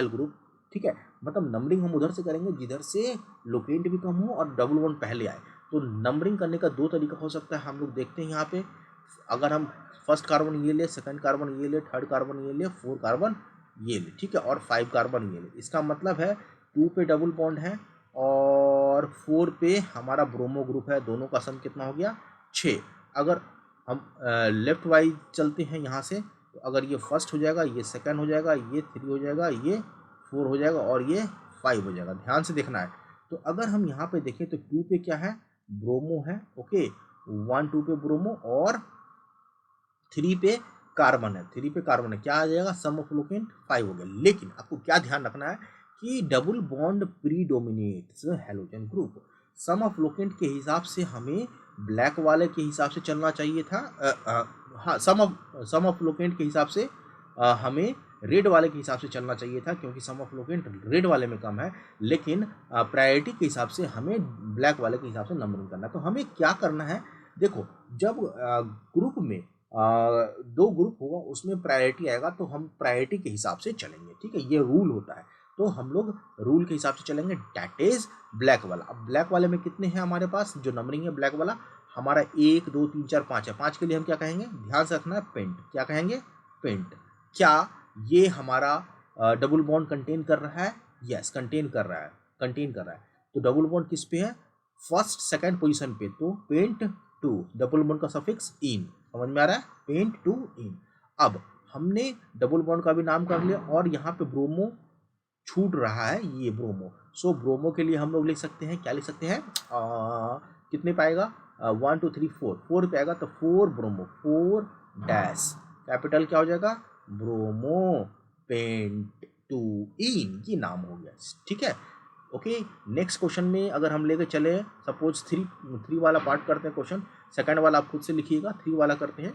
group, ठीक है। मतलब नंबरिंग हम उधर से करेंगे जिधर से लोकेंट भी कम हो और डबल बॉन्ड पहले आए। तो नंबरिंग करने का 2 तरीका हो सकता है, हम लोग देखते हैं यहाँ पे। अगर हम फर्स्ट कार्बन ये ले, सेकंड कार्बन ये ले, थर्ड कार्बन ये ले, 4 कार्बन ये ले, ठीक है, और 5 कार्बन ये ले, इसका मतलब है 2 पे डबल बॉन्ड है और 4 पे हमारा ब्रोमो ग्रुप है, दोनों का सम कितना हो गया 6। अगर हम लेफ्ट वाइज चलते हैं यहाँ से, तो अगर ये फर्स्ट हो जाएगा, ये सेकंड हो जाएगा, ये 3 हो जाएगा, ये 4 हो जाएगा और ये 5 हो जाएगा। ध्यान से देखना है। तो अगर हम यहाँ पे देखें तो 2 पे क्या है, ब्रोमो है, ओके, 1 2 पे ब्रोमो और 3 पे कार्बन है, 3 पे कार्बन है, क्या आ जाएगा, सम ऑफ लोकेंट 5 हो गया। लेकिन आपको क्या ध्यान रखना है कि double bond predominates halogen group. Sum of locant के हिसाब से हमें ब्लैक वाले के हिसाब से चलना चाहिए था, हाँ, सम ऑफ लोकेंट के हिसाब से हमें रेड वाले के हिसाब से चलना चाहिए था, क्योंकि सम ऑफ लोकेंट रेड वाले में कम है, लेकिन प्रायोरिटी के हिसाब से हमें ब्लैक वाले के हिसाब से नंबरिंग करना है। तो हमें क्या करना है, देखो, जब ग्रुप में दो ग्रुप होगा उसमें प्रायोरिटी आएगा तो हम प्रायोरिटी के हिसाब से चलेंगे, ठीक है, ये रूल होता है। तो हम लोग रूल के हिसाब से चलेंगे, डैट इज ब्लैक वाला। अब ब्लैक वाले में कितने हैं हमारे पास, जो नंबरिंग है ब्लैक वाला हमारा 1 2 3 4 5 है। 5 के लिए हम क्या कहेंगे, ध्यान से रखना है, पेंट, क्या कहेंगे, पेंट। क्या ये हमारा डबल बॉन्ड कंटेन कर रहा है, यस कंटेन कर रहा है, कंटेन कर रहा है। तो डबल बॉन्ड किस पे है, फर्स्ट सेकंड पोजीशन पे, तो पेंट टू, डबल बॉन्ड का सफिक्स इन, समझ में आ रहा है, पेंट टू इन। अब हमने डबल बॉन्ड का भी नाम कर लिया और यहाँ पे ब्रोमो छूट रहा है, ये ब्रोमो। सो ब्रोमो के लिए हम लोग लिख सकते हैं, क्या लिख सकते हैं, कितने पाएगा, 1 2 3 4, 4 पे आएगा तो 4 ब्रोमो, 4 डैश, कैपिटल क्या हो जाएगा, ब्रोमो पेंट टू इन, ये नाम हो गया, ठीक है। ओके, नेक्स्ट क्वेश्चन में अगर हम लेके चले, सपोज थ्री वाला पार्ट करते हैं क्वेश्चन, सेकंड वाला आप खुद से लिखिएगा, 3 वाला करते हैं।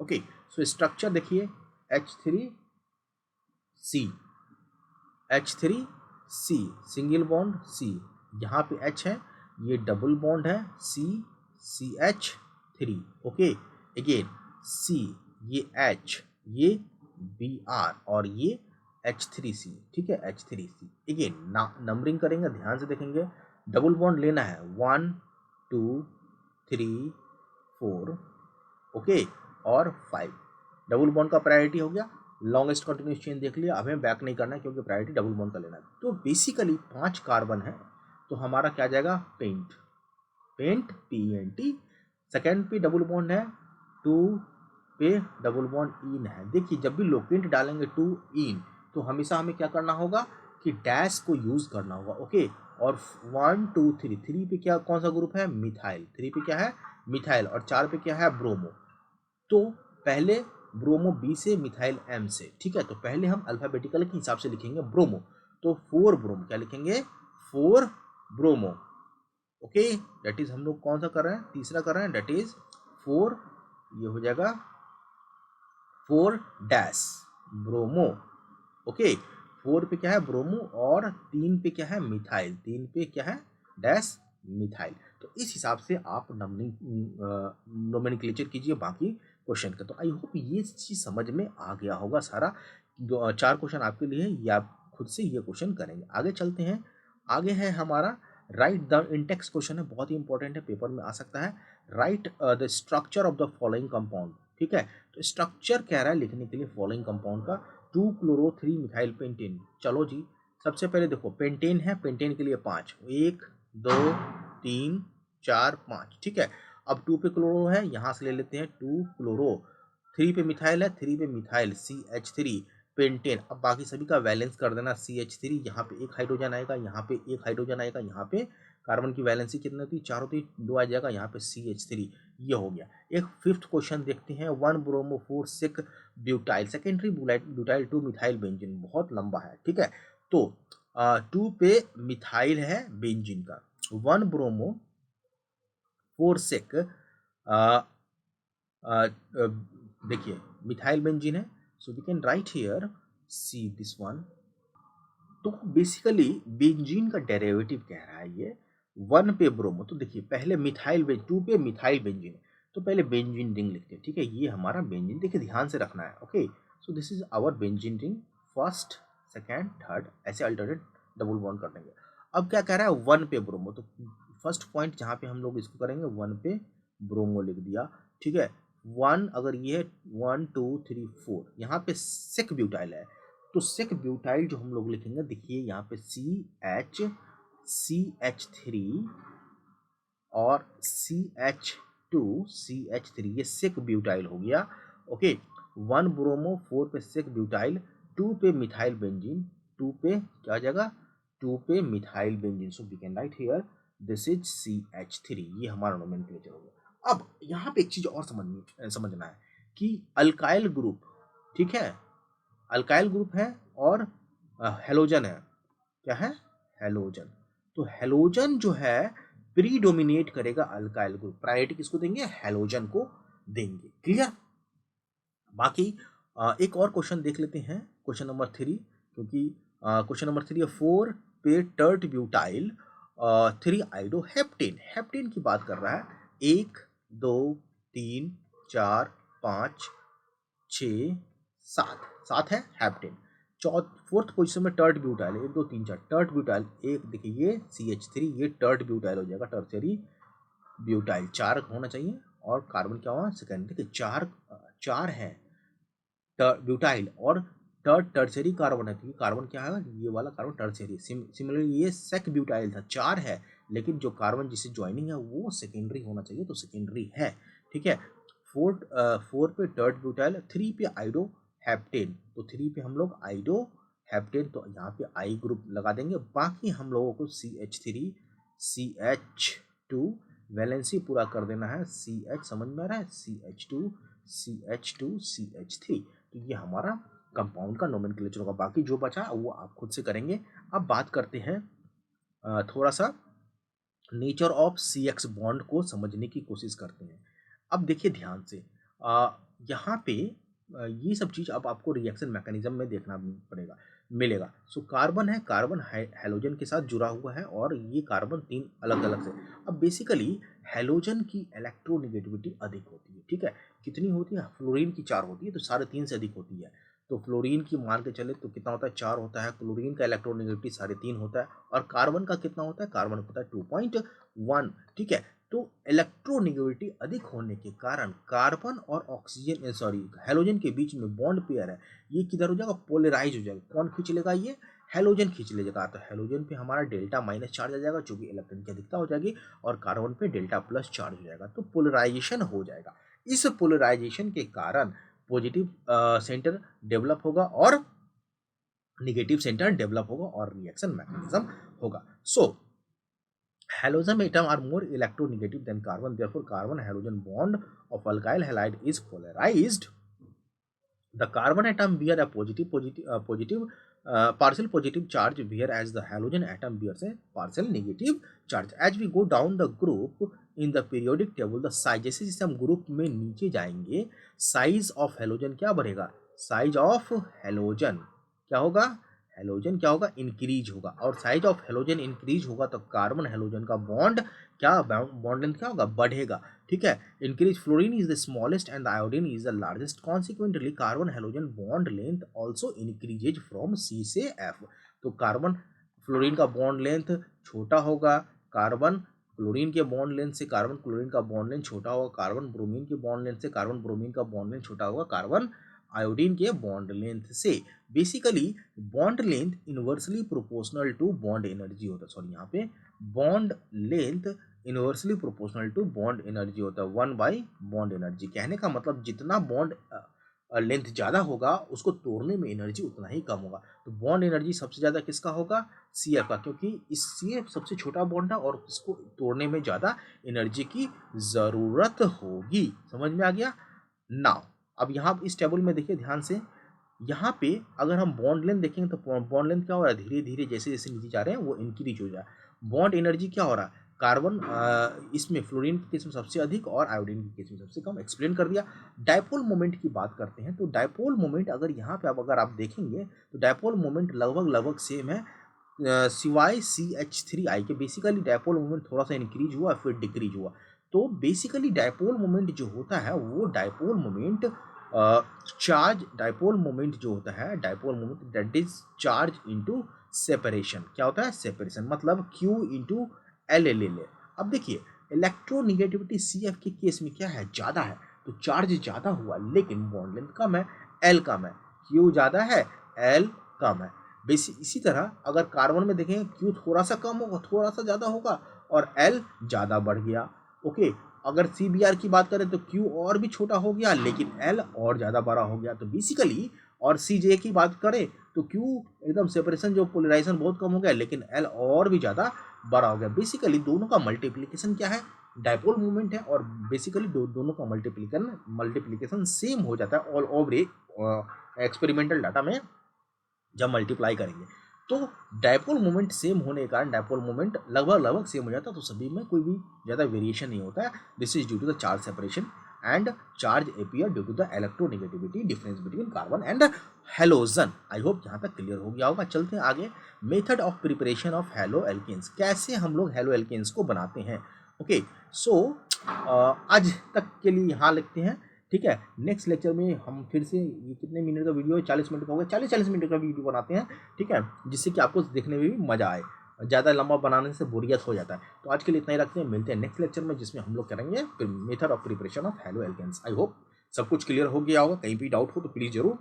ओके, सो स्ट्रक्चर देखिए, H3C, H3C, single bond C, यहाँ पे H है, ये डबल बॉन्ड है CH3, ओके, अगेन C, ये H, ये Br और ये H3C, ठीक है, H3C। अगेन नंबरिंग करेंगे, ध्यान से देखेंगे, डबल बॉन्ड लेना है 1 2 3 4, ओके, और 5, डबल बॉन्ड का प्रायोरिटी हो गया। लॉन्गेस्ट कंटिन्यूस चेन देख लिया, हमें बैक नहीं करना है क्योंकि प्रायोरिटी डबल बॉन्ड का लेना है। तो बेसिकली 5 कार्बन है, तो हमारा क्या जाएगा, पेंट, पेंट PNT। सेकेंड पे डबल बॉन्ड है, 2 पे डबल बॉन्ड इन है। देखिए जब भी लोकेंट डालेंगे 2 इन, तो हमेशा हमें क्या करना होगा कि डैश को यूज करना होगा, ओके। और 1 2 3, 3 पे क्या, कौन सा ग्रुप है, मिथाइल, 3 पे क्या है, मिथाइल, और 4 पे क्या है, ब्रोमो। तो पहले ब्रोमो B से, मिथाइल M से, ठीक है। तो पहले हम अल्फाबेटिकल के हिसाब से लिखेंगे ब्रोमो, तो 4 ब्रोमो, क्या लिखेंगे, 4 ब्रोमो, ओके। दैट इज हम लोग कौन सा कर रहे हैं, तीसरा कर रहे हैं, दैट इज 4, ये हो जाएगा 4 डैश ब्रोमो, ओके। 4 पे क्या है, ब्रोमो, और 3 पे क्या है, मिथाइल, 3 पे क्या है, डैश मिथाइल। तो इस हिसाब से आप नोमेनक्लेचर कीजिए बाकी क्वेश्चन का। तो आई होप ये चीज समझ में आ गया होगा सारा। 4 क्वेश्चन आपके लिए, ये आप खुद से ये क्वेश्चन करेंगे। आगे चलते हैं, आगे है हमारा राइट द इंटेक्स क्वेश्चन है, बहुत ही इंपॉर्टेंट है, पेपर में आ सकता है। Right the structure of the following compound, ठीक है। तो स्ट्रक्चर कह रहा है लिखने के लिए फॉलोइंग कंपाउंड का, 2 क्लोरो 3 मिथाइल पेंटेन। चलो जी, सबसे पहले देखो पेंटेन है, पेंटेन के लिए 5, 1 2 3 4 5, ठीक है। अब 2 पे क्लोरो है, यहाँ से ले लेते हैं 2 क्लोरो, 3 पे मिथाइल है, 3 पे मिथाइल CH3 पेंटेन। अब बाकी सभी का वैलेंस कर देना, CH3, यहाँ पे एक हाइड्रोजन आएगा, यहाँ पे एक हाइड्रोजन आएगा, यहाँ पे कार्बन की वैलेंसी कितनी होती है, 4 होती है, 2 आ जाएगा, यहाँ पे CH3, ये हो गया। एक फिफ्थ क्वेश्चन देखते हैं, 1 bromo 4 sec butyl, secondary butyl 2 methyl benzene, बहुत लंबा है, ठीक है। तो 2 पे मिथाइल है बेंजीन का, 1 ब्रोमो 4 सिक, देखिए मिथाइल बेंजीन है, so we can write here see this one. तो बेसिकली बेंजीन का डेरिवेटिव कह रहा है ये, 1 पे ब्रोमो, तो देखिए पहले मिथाइल 2 पे मिथाइल बेंजीन, तो पहले बेंजीन रिंग लिखते हैं, ठीक है। ये हमारा बेंजीन, देखिए ध्यान से रखना है, okay. So this is our benzene ring, first second third, ऐसे अल्टरनेट डबल बॉन्ड कर देंगे। अब क्या कह रहा है, 1 पे ब्रोमो, तो फर्स्ट पॉइंट जहाँ पे हम लोग इसको करेंगे, 1 पे ब्रोमो लिख दिया, ठीक है। 1 अगर ये 1 2 3 4, यहाँ पे सिक ब्यूटाइल है, तो सिक ब्यूटाइल जो हम लोग लिखेंगे, देखिए यहाँ पे CH3 और CH2 ये सिक ब्यूटाइल हो गया, ओके। 1 ब्रोमो 4 पे सिक ब्यूटाइल, 2 पे मिथाइल बेंजीन, 2 पे क्या आ जाएगा, 2 पे methyl benzene. So we can write here this is CH3, ये हमारा नोमेनक्लेचर हो गया। अब यहाँ पे एक चीज और समझना है कि अल्काइल ग्रुप, ठीक है, अल्काइल ग्रुप है और हेलोजन है, क्या है, हेलोजन। तो हेलोजन जो है प्रीडोमिनेट करेगा अल्काइल ग्रुप, प्रायोरिटी किसको देंगे, हेलोजन को देंगे। क्लियर। बाकी एक और क्वेश्चन देख लेते हैं, क्वेश्चन नंबर 3, क्योंकि क्वेश्चन नंबर 3 है 4 पे टर्ट ब्यूटाइल 3 आइडो हेप्टेन, हेप्टेन की बात कर रहा है। 1 2 3 4 5 6 7, 7 है हेप्टेन। फोर्थ पोजीशन में टर्ट ब्यूटाइल, 1 2 3 4 टर्ट ब्यूटाइल, एक देखिए ये CH3, ये टर्ट ब्यूटाइल हो जाएगा, टर्सरी ब्यूटाइल, 4 होना चाहिए। और कार्बन क्या हुआ, सेकेंड, देखिए 4 4 है ब्यूटाइल, और टर्सरी कार्बन है, क्योंकि कार्बन क्या है, ये वाला कार्बन टर्सरी। सिमिलरली ये सेक ब्यूटाइल था, 4 है, लेकिन जो कार्बन जिससे ज्वाइनिंग है वो सेकेंडरी होना चाहिए, तो सेकेंडरी है, ठीक है। 4 पे टर्ट ब्यूटाइल, 3 पे आइडो हेप्टेन, तो 3 पे हम लोग आइडो हेप्टेन, तो यहाँ पे आई ग्रुप लगा देंगे। बाकी हम लोगों को CH3 CH2 वैलेंसी पूरा कर देना है, CH समझ में आ रहा है, CH2 CH2 CH3, तो ये हमारा कंपाउंड का नोमेनक्लेचर होगा। बाकी जो बचा वो आप खुद से करेंगे। अब बात करते हैं थोड़ा सा नेचर ऑफ CX बॉन्ड को समझने की कोशिश करते हैं। अब देखिए ध्यान से, यहाँ पे ये सब चीज़ अब आपको रिएक्शन मैकेनिज्म में देखना पड़ेगा, मिलेगा। सो कार्बन है, कार्बन हेलोजन के साथ जुड़ा हुआ है, और ये कार्बन 3 अलग अलग से। अब बेसिकली हेलोजन की इलेक्ट्रोनेगेटिविटी अधिक होती है, ठीक है। कितनी होती है, फ्लोरीन की 4 होती है, तो 3.5 से अधिक होती है। तो फ्लोरीन की मान के चले तो कितना होता है, 4 होता है। क्लोरीन का इलेक्ट्रोनेगेटिविटी 3.5 होता है, और कार्बन का कितना होता है, कार्बन होता है 2.1, ठीक है। तो इलेक्ट्रोनेगेटिविटी अधिक होने के कारण कार्बन और ऑक्सीजन सॉरी हेलोजन के बीच में बॉन्ड पेयर है, ये किधर हो जाएगा, पोलराइज हो जाएगा। कौन खींच लेगा, ये हेलोजन खींच लेगा। तो हेलोजन पे हमारा डेल्टा माइनस चार्ज आ जाएगा, जो कि इलेक्ट्रॉन की अधिकता हो जाएगी, और कार्बन पे डेल्टा प्लस चार्ज हो जाएगा, तो पोलराइजेशन हो जाएगा। इस पोलराइजेशन के कारण पॉजिटिव सेंटर डेवलप होगा और नेगेटिव सेंटर डेवलप होगा, और रिएक्शन मैकेनिज्म होगा। सो halogen atom are more electronegative than carbon, therefore carbon halogen bond of alkyl halide is polarized. The carbon atom bear a partial positive charge, whereas the halogen atom bears a partial negative charge. As we go down the group in the periodic table, the size, जैसे जैसे हम group में नीचे जाएंगे, size of halogen क्या बढ़ेगा, size of halogen क्या होगा, हेलोजन क्या होगा, इंक्रीज होगा। और साइज ऑफ हेलोजन इंक्रीज होगा तो कार्बन हेलोजन का बॉन्ड क्या, बॉन्ड लेंथ क्या होगा, बढ़ेगा, ठीक है। Increase, fluorine is the smallest and iodine is the largest, consequently carbon halogen bond length also increases from C से F। तो कार्बन फ्लोरीन का बॉन्ड लेंथ छोटा होगा, कार्बन क्लोरीन के बॉन्ड लेंथ से कार्बन क्लोरीन का बॉन्ड लेंथ छोटा होगा, कार्बन ब्रोमीन के बॉन्ड लेंथ से कार्बन ब्रोमीन का बॉन्ड लेंथ छोटा होगा, कार्बन आयोडीन के बॉन्ड लेंथ से। Basically bond length inversely proportional to bond energy होता है, सॉरी यहाँ पे bond length inversely proportional to bond energy होता है, 1 बाई बॉन्ड एनर्जी। कहने का मतलब जितना बॉन्ड लेंथ ज़्यादा होगा उसको तोड़ने में एनर्जी उतना ही कम होगा। तो बॉन्ड एनर्जी सबसे ज़्यादा किसका होगा, CF का, क्योंकि इस CF सबसे छोटा बॉन्ड है और इसको तोड़ने में ज़्यादा एनर्जी की ज़रूरत होगी। समझ में आ गया। नाउ अब यहाँ इस टेबल में देखिए ध्यान से, यहाँ पे अगर हम बॉन्ड लेंथ देखेंगे तो बॉन्ड लेंथ क्या हो रहा है, धीरे धीरे जैसे जैसे नीचे जा रहे हैं वो इंक्रीज हो जाए। बॉन्ड एनर्जी क्या हो रहा है, कार्बन इसमें फ्लोरीन के केस में सबसे अधिक और आयोडीन के केस में सबसे कम, एक्सप्लेन कर दिया। डायपोल मोमेंट की बात करते हैं, तो डायपोल मोमेंट अगर यहाँ पे अगर आप देखेंगे तो डायपोल मोमेंट लगभग लगभग सेम है, सिवाय CH3I के। बेसिकली डायपोल मोमेंट थोड़ा सा इंक्रीज हुआ फिर डिक्रीज हुआ। तो बेसिकली डायपोल मोमेंट जो होता है वो dipole moment charge, dipole moment जो होता है, dipole moment that is charge into separation, क्या होता है, सेपरेशन, मतलब Q इंटू L। अब देखिए इलेक्ट्रोनिगेटिविटी CF के केस में क्या है, ज़्यादा है, तो चार्ज ज़्यादा हुआ लेकिन बॉन्ड लेंथ कम है, L कम है, Q ज़्यादा है, L कम है। इसी तरह अगर कार्बन में देखें Q थोड़ा सा कम होगा, थोड़ा सा ज़्यादा होगा, और L ज़्यादा बढ़ गया। ओके, अगर CBr की बात करें तो Q और भी छोटा हो गया लेकिन L और ज़्यादा बड़ा हो गया। तो बेसिकली और CJ की बात करें तो Q एकदम सेपरेशन जो पोलराइजेशन बहुत कम हो गया लेकिन L और भी ज़्यादा बड़ा हो गया। बेसिकली दोनों का मल्टीप्लिकेशन क्या है, डायपोल मोमेंट है, और बेसिकली दोनों का मल्टीप्लिकेशन सेम हो जाता है ऑल ओवर एक्सपेरिमेंटल डाटा में जब मल्टीप्लाई करेंगे। तो डायपोल मोमेंट सेम होने के कारण डायपोल मोमेंट लगभग सेम हो जाता है, तो सभी में कोई भी ज़्यादा वेरिएशन नहीं होता है। This is due to the charge separation and charge appear due to the electronegativity difference between carbon and halogen. I hope यहाँ तक क्लियर हो गया होगा। चलते हैं आगे, method of preparation of haloalkanes, कैसे हम लोग हेलो एल्केन्स को बनाते हैं। ओके सो आज तक के लिए यहाँ लिखते हैं, ठीक है। नेक्स्ट लेक्चर में हम फिर से, ये कितने मिनट का वीडियो है, 40 मिनट का होगा, 40 मिनट का वीडियो बनाते हैं, ठीक है, जिससे कि आपको देखने में भी मजा आए। ज़्यादा लंबा बनाने से बोरियत हो जाता है। तो आज के लिए इतना ही रखते हैं, मिलते हैं नेक्स्ट लेक्चर में जिसमें हम लोग करेंगे method of preparation of haloalkanes. I hope सब कुछ क्लियर हो गया होगा। कहीं भी डाउट हो तो प्लीज़ जरूर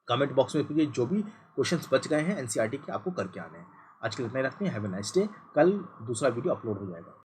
कमेंट बॉक्स में पूछिए। जो भी क्वेश्चंस बच गए हैं एनसीईआरटी के, आपको करके आने हैं। आज के लिए इतना ही रखते हैं। Have a nice day. कल दूसरा वीडियो अपलोड हो जाएगा।